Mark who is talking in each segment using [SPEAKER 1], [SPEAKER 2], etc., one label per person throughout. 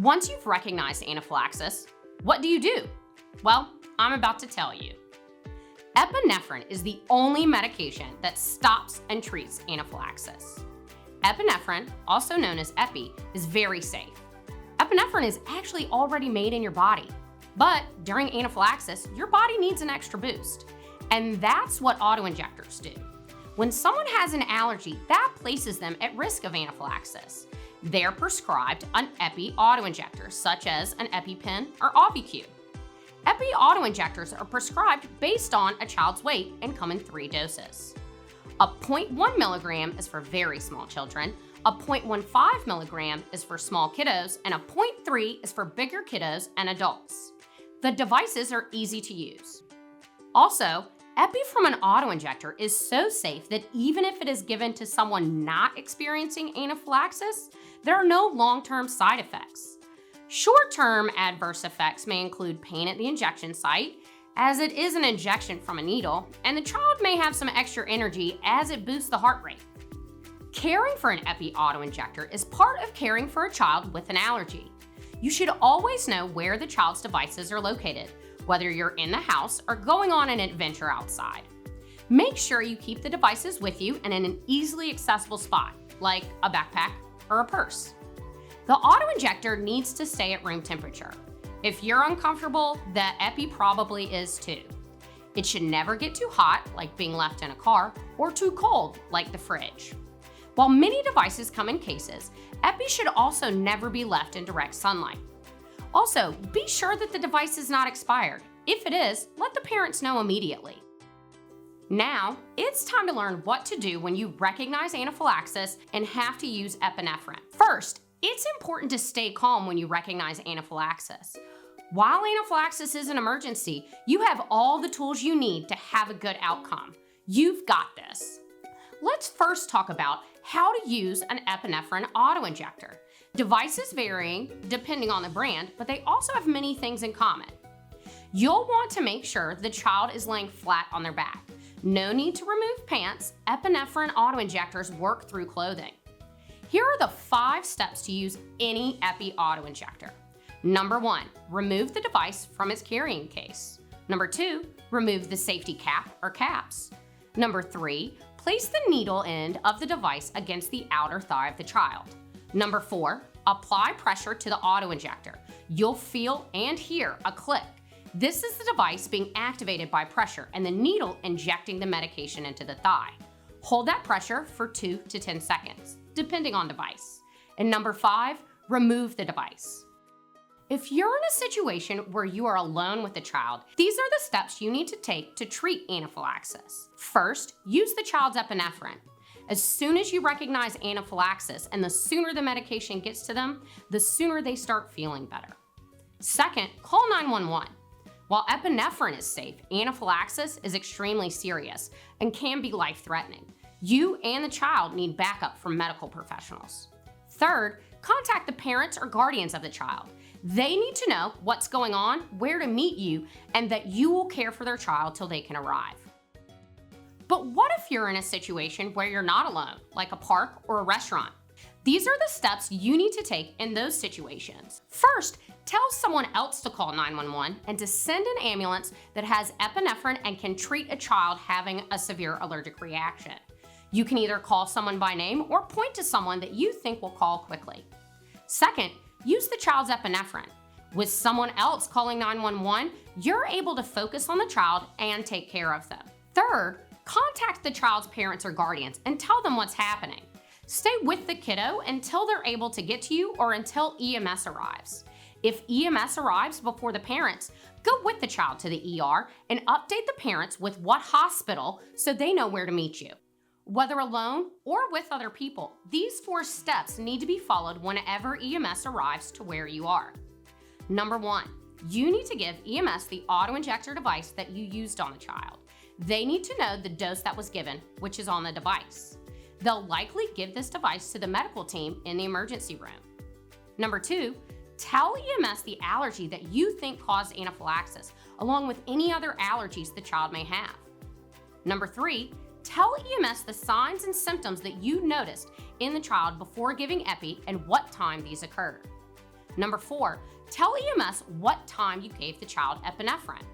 [SPEAKER 1] Once you've recognized anaphylaxis, what do? Well, I'm about to tell you. Epinephrine is the only medication that stops and treats anaphylaxis. Epinephrine, also known as Epi, is very safe. Epinephrine is actually already made in your body, but during anaphylaxis, your body needs an extra boost. And that's what autoinjectors do. When someone has an allergy, that places them at risk of anaphylaxis. They're prescribed an Epi autoinjector, such as an EpiPen or Auvi-Q. Epi autoinjectors are prescribed based on a child's weight and come in 3 doses. A 0.1 milligram is for very small children, a 0.15 milligram is for small kiddos, and a 0.3 is for bigger kiddos and adults. The devices are easy to use. Also, Epi from an autoinjector is so safe that even if it is given to someone not experiencing anaphylaxis, there are no long-term side effects. Short-term adverse effects may include pain at the injection site, as it is an injection from a needle, and the child may have some extra energy as it boosts the heart rate. Caring for an Epi autoinjector is part of caring for a child with an allergy. You should always know where the child's devices are located, whether you're in the house or going on an adventure outside. Make sure you keep the devices with you and in an easily accessible spot, like a backpack or a purse. The autoinjector needs to stay at room temperature. If you're uncomfortable, the Epi probably is too. It should never get too hot, like being left in a car, or too cold, like the fridge. While many devices come in cases, Epi should also never be left in direct sunlight. Also, be sure that the device is not expired. If it is, let the parents know immediately. Now, it's time to learn what to do when you recognize anaphylaxis and have to use epinephrine. First, it's important to stay calm when you recognize anaphylaxis. While anaphylaxis is an emergency, you have all the tools you need to have a good outcome. You've got this. Let's first talk about how to use an epinephrine autoinjector. Devices varying depending on the brand, but they also have many things in common. You'll want to make sure the child is laying flat on their back. No need to remove pants. Epinephrine autoinjectors work through clothing. Here are the 5 steps to use any Epi autoinjector. Number 1, remove the device from its carrying case. Number 2, remove the safety cap or caps. Number 3, place the needle end of the device against the outer thigh of the child. Number 4, apply pressure to the autoinjector. You'll feel and hear a click. This is the device being activated by pressure and the needle injecting the medication into the thigh. Hold that pressure for 2 to 10 seconds, depending on device. And number 5, remove the device. If you're in a situation where you are alone with the child, these are the steps you need to take to treat anaphylaxis. First, use the child's epinephrine. As soon as you recognize anaphylaxis and the sooner the medication gets to them, the sooner they start feeling better. Second, call 911. While epinephrine is safe, anaphylaxis is extremely serious and can be life-threatening. You and the child need backup from medical professionals. Third, contact the parents or guardians of the child. They need to know what's going on, where to meet you, and that you will care for their child till they can arrive. But what if you're in a situation where you're not alone, like a park or a restaurant? These are the steps you need to take in those situations. First, tell someone else to call 911 and to send an ambulance that has epinephrine and can treat a child having a severe allergic reaction. You can either call someone by name or point to someone that you think will call quickly. Second, use the child's epinephrine. With someone else calling 911, you're able to focus on the child and take care of them. Third, contact the child's parents or guardians and tell them what's happening. Stay with the kiddo until they're able to get to you or until EMS arrives. If EMS arrives before the parents, go with the child to the ER and update the parents with what hospital so they know where to meet you. Whether alone or with other people, these 4 steps need to be followed whenever EMS arrives to where you are. Number 1, you need to give EMS the autoinjector device that you used on the child. They need to know the dose that was given, which is on the device. They'll likely give this device to the medical team in the emergency room. Number 2, tell EMS the allergy that you think caused anaphylaxis, along with any other allergies the child may have. Number 3, tell EMS the signs and symptoms that you noticed in the child before giving Epi and what time these occurred. Number 4, tell EMS what time you gave the child epinephrine.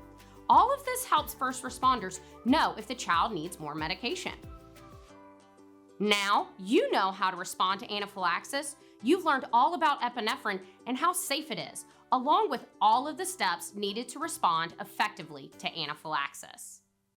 [SPEAKER 1] All of this helps first responders know if the child needs more medication. Now you know how to respond to anaphylaxis. You've learned all about epinephrine and how safe it is, along with all of the steps needed to respond effectively to anaphylaxis.